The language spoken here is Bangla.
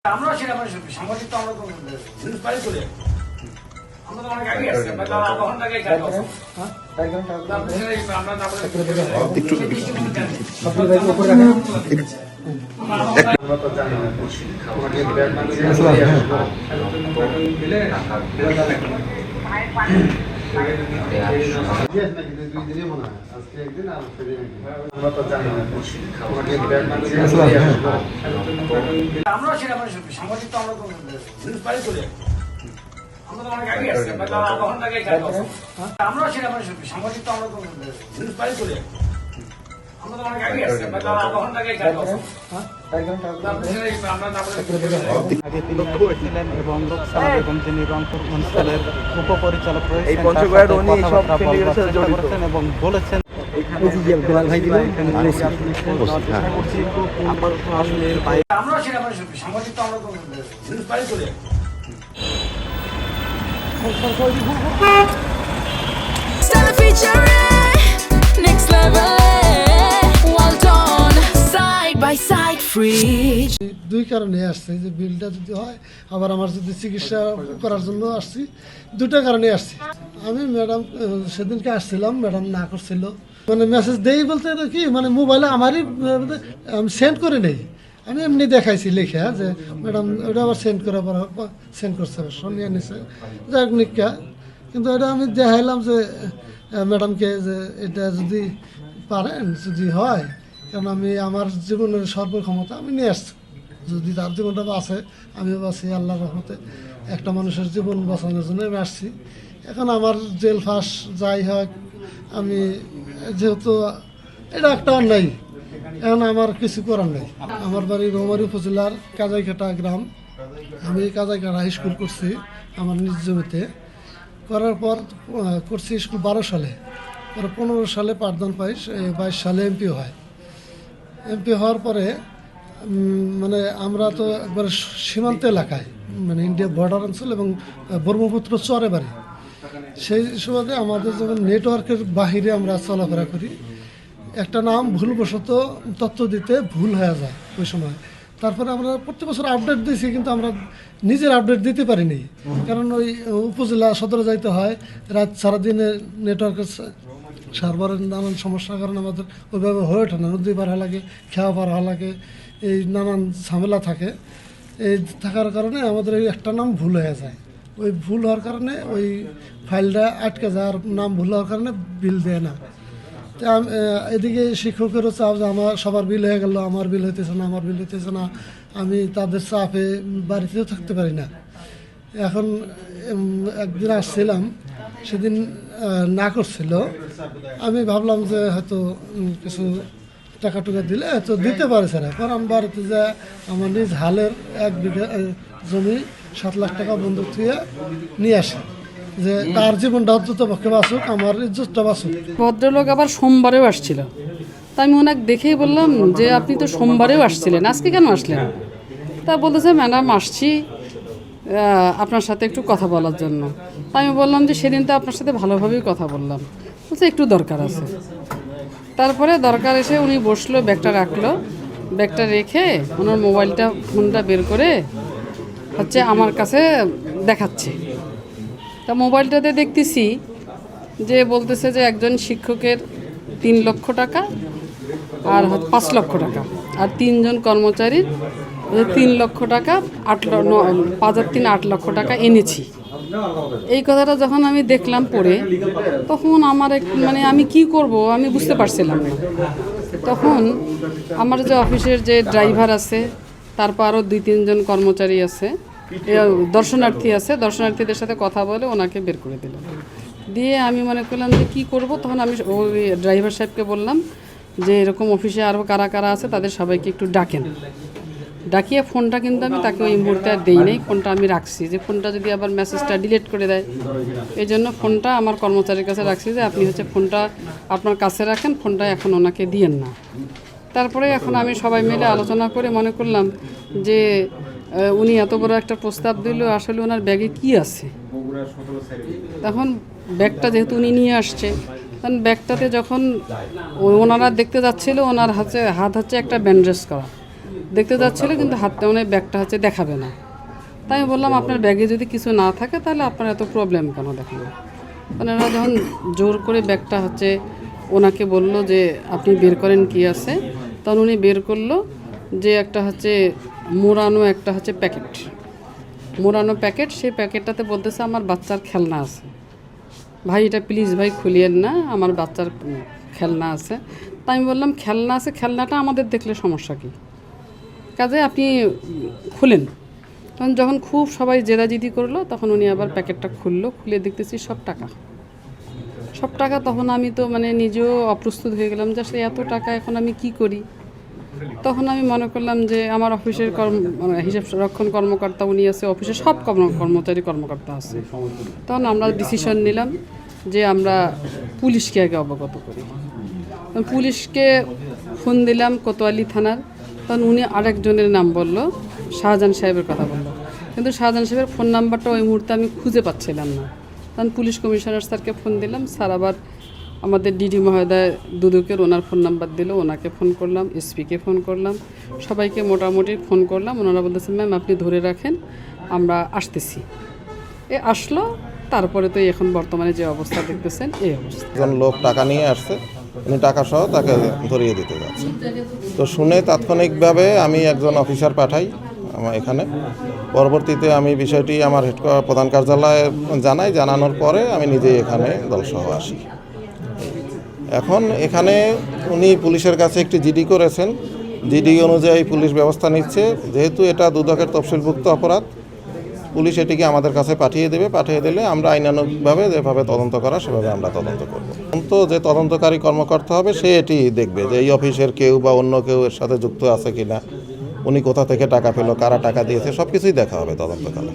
আমরা সেটা মানে সাংবাদিক তো আমরা তো নিউজ পাই চলে আমরা তো অনেক আগে আসছি আমরা তখন থেকে কাজ করছি আমরা তো জানি না আমাদের ব্যাগ আমরা সেটা মানে সাংবাদিক তো আমরা তো নিউজ পাই চলে আমরা তো অনেক আগে আসছি আমরা তখন থেকে কাজ করছি আমরা সেটা মানে সাংবাদিক তো আমরা তো নিউজ পাই চলে আমরা তো অনেক আগে আসছি আমরা তখন থেকে কাজ করছি এবং লোকসানা বেগম যিনি রংপুর অঞ্চলের উপপরিচালক রয়েছেন এবং বলেছেন আমরা সেটা মানে সাংবাদিক তো আমরা তো নিউজ পাই চলে Next level, well done, side by side, free. দুই কারণে আসছে যে বিলটা যদি হয় আবার আমার যদি চিকিৎসা করার জন্য আসছি, দুটো কারণে আসছি। আমি ম্যাডাম সেদিনকে আসছিলাম, ম্যাডাম না করছিল, মানে মেসেজ দেই বলতে কি মানে মোবাইলে আমারই আমি সেন্ড করে নেই, আমি এমনি দেখাইছি লিখে যে ম্যাডাম ওটা আবার সেন্ড করে সেন্ড করছে সঙ্গে নিছে যাই হোক নিকা, কিন্তু এটা আমি দেখাইলাম যে ম্যাডামকে যে এটা যদি পারেন যদি হয়, কারণ আমি আমার জীবনের সর্বক্ষমতা আমি নিয়ে আসছি, যদি তার জীবনটা বাঁচে আমিও বাঁচি আল্লাহর রহমতে, একটা মানুষের জীবন বাঁচানোর জন্য আমি আসছি। এখন আমার জেল ফাঁস যাই হোক, আমি যেহেতু এটা একটা অন্যায়, এখন আমার কিছু করার নেই। আমার বাড়ি রৌমারী উপজেলার কাজাইকাটা গ্রাম, আমি কাজাইকাটা স্কুল করছি আমার নিজ জমিতে, করার পর করছি স্কুল 12 সালে, পরে 15 সালে পাঠদান পাই, 22 সালে এমপি হয়। এমপি হওয়ার পরে মানে আমরা তো একবার সীমান্ত এলাকায়, মানে ইন্ডিয়া বর্ডার অঞ্চল এবং ব্রহ্মপুত্র চরে বাড়ি, সেই সুবাদে আমাদের যখন নেটওয়ার্কের বাহিরে আমরা চলাফেরা করি, একটা নাম ভুলবশত তথ্য দিতে ভুল হয়ে যায় ওই সময়। তারপরে আমরা প্রতি বছর আপডেট দিয়েছি, কিন্তু আমরা নিজের আপডেট দিতে পারিনি, কারণ ওই উপজেলা সদরে যাইতে হয়, রাত সারাদিনে নেটওয়ার্কের সার্ভারের নানান সমস্যার কারণে আমাদের ওইভাবে হয়ে ওঠে না, নদী পার হওয়া লাগে, খেয়া পার হওয়া লাগে, এই নানান ঝামেলা থাকে। এই থাকার কারণে আমাদের এই একটা নাম ভুল হয়ে যায়, ওই ভুল হওয়ার কারণে ওই ফাইলটা আটকে যায়, আর নাম ভুল হওয়ার কারণে বিল দেয় না। এদিকে শিক্ষকেরও চাপ যে আমার সবার বিল হয়ে গেল, আমার বিল হইতেছে না, আমার বিল হইতেছে না, আমি তাদের চাপে বাড়িতেও থাকতে পারি না। এখন একদিন আসছিলাম, সেদিন না করছিল, আমি ভাবলাম যে হয়তো কিছু টাকা টুকা দিলে হয়তো দিতে পারে স্যার। এখন আমি বাড়িতে যা আমার নিজ হালের 1 বিঘা জমি 7 লাখ টাকা বন্ধক থেকে নিয়ে আসি, যে তার জীবনটা অন্তত পক্ষে বাঁচুক, আমার ইজ্জতটা বাঁচুক। ভদ্রলোক আবার সোমবারেও আসছিল, তাই আমি ওনাকে দেখেই বললাম যে আপনি তো সোমবারেও আসছিলেন, আজকে কেন আসলেন? তা বলতেছে ম্যাডাম আসছি আপনার সাথে একটু কথা বলার জন্য। তাই আমি বললাম যে সেদিন তো আপনার সাথে ভালোভাবেই কথা বললাম, বলছে একটু দরকার আছে। তারপরে দরকার এসে উনি বসলো, ব্যাগটা রাখলো, ব্যাগটা রেখে ওনার ফোনটা বের করে হচ্ছে আমার কাছে দেখাচ্ছে। তা মোবাইলটাতে দেখতেছি যে বলতেছে যে একজন শিক্ষকের 3 লক্ষ টাকা আর 5 লক্ষ টাকা, আর 3 জন কর্মচারীর 3 লক্ষ টাকা 8 লক্ষ টাকা এনেছি। এই কথাটা যখন আমি দেখলাম পড়ে, তখন আমার মানে আমি কি করব আমি বুঝতে পারছিলাম না। তখন আমার যে অফিসের যে ড্রাইভার আছে, তারপর আরও 2-3 জন কর্মচারী আছে, দর্শনার্থী আছে, দর্শনার্থীদের সাথে কথা বলে ওনাকে বের করে দিলাম। দিয়ে আমি মনে করলাম যে কী করব, তখন আমি ওই ড্রাইভার সাহেবকে বললাম যে এরকম অফিসে আরও কারা কারা আছে তাদের সবাইকে একটু ডাকেন। ডাকিয়ে ফোনটা কিন্তু আমি তাকে ওই মুহূর্তে আর দেই নাই, ফোনটা আমি রাখছি, যে ফোনটা যদি আবার মেসেজটা ডিলিট করে দেয়, এই জন্য ফোনটা আমার কর্মচারীর কাছে রাখছি, যে আপনি হচ্ছে ফোনটা আপনার কাছে রাখেন, ফোনটা এখন ওনাকে দিয়েন না। তারপরে এখন আমি সবাই মিলে আলোচনা করে মনে করলাম যে উনি এত বড় একটা প্রস্তাব দিল, আসলে ওনার ব্যাগে কি আছে। তখন ব্যাগটা যেহেতু উনি নিয়ে আসছে, তখন ব্যাগটাতে যখন ওনারা দেখতে যাচ্ছিল, ওনার হাত হচ্ছে একটা ব্যান্ডেজ করা, দেখতে যাচ্ছিলো, কিন্তু হাতে মনে হয় ব্যাগটা হচ্ছে দেখাবে না। তাই আমি বললাম আপনার ব্যাগে যদি কিছু না থাকে তাহলে আপনার এত প্রবলেম কেন দেখাবে। ওনারা যখন জোর করে ব্যাগটা হচ্ছে ওনাকে বলল যে আপনি বের করেন কি আছে, তখন উনি বের করলো যে একটা হচ্ছে মোড়ানো একটা হচ্ছে প্যাকেট, মোড়ানো প্যাকেট। সেই প্যাকেটটাতে বলতেছে আমার বাচ্চার খেলনা আছে। ভাই এটা প্লিজ ভাই খুলিয়েন না, আমার বাচ্চার খেলনা আছে। তাই আমি বললাম খেলনা আছে, খেলনাটা আমাদের দেখলে সমস্যা কী, কাজে আপনি খুলেন। তখন যখন খুব সবাই জেদাজিদি করলো তখন উনি আবার প্যাকেটটা খুললো, খুলে দেখতেছি সব টাকা। তখন আমি তো মানে নিজেও অপ্রস্তুত হয়ে গেলাম যে আসলে এত টাকা এখন আমি কি করি। তখন আমি মনে করলাম যে আমার অফিসের হিসাব রক্ষণ কর্মকর্তা উনি আছে, অফিসের সব কর্মকর্তা আছে। তখন আমরা ডিসিশন নিলাম যে আমরা পুলিশকে আগে অবগত করি। পুলিশকে ফোন দিলাম কোতোয়ালি থানার। তখন উনি আরেকজনের নাম বলল, শাহজাহান সাহেবের কথা বললো, কিন্তু শাহজাহান সাহেবের ফোন নাম্বারটা ওই মুহূর্তে আমি খুঁজে পাচ্ছিলাম না। তখন পুলিশ কমিশনার স্যারকে ফোন দিলাম, স্যার আবার আমাদের ডিডি মহোদয় দুদকের ওনার ফোন নাম্বার দিল, ওনাকে ফোন করলাম, এসপিকে ফোন করলাম, সবাইকে মোটামুটি ফোন করলাম। ওনারা বলতেছেন ম্যাম আপনি ধরে রাখেন, আমরা আসতেছি। আসলো, তারপরে তো এখন বর্তমানে যে অবস্থা দেখতেছেন এই অবস্থা। একজন লোক টাকা নিয়ে আসছে, উনি টাকা সহ তাকে ধরিয়ে দিতে যাচ্ছে। তো শুনে তাৎক্ষণিকভাবে আমি একজন অফিসার পাঠাই আমার এখানে। পরবর্তীতে আমি বিষয়টি আমার প্রধান কার্যালয়ে জানানোর পরে আমি নিজেই এখানে দলসহ আসি। এখন এখানে উনি পুলিশের কাছে একটি জিডি করেছেন, জিডি অনুযায়ী পুলিশ ব্যবস্থা নিচ্ছে। যেহেতু এটা দুদকের তফসিলভুক্ত অপরাধ, পুলিশ এটিকে আমাদের কাছে পাঠিয়ে দেবে। পাঠিয়ে দিলে আমরা আইনানুগভাবে যেভাবে তদন্ত করা সেভাবে আমরা তদন্ত করব। তো যে তদন্তকারী কর্মকর্তা হবে সে এটি দেখবে যে এই অফিসের কেউ বা অন্য কেউ এর সাথে যুক্ত আছে কিনা, উনি কোথা থেকে টাকা পেল, কারা টাকা দিয়েছে, সব কিছুই দেখা হবে তদন্তকালে।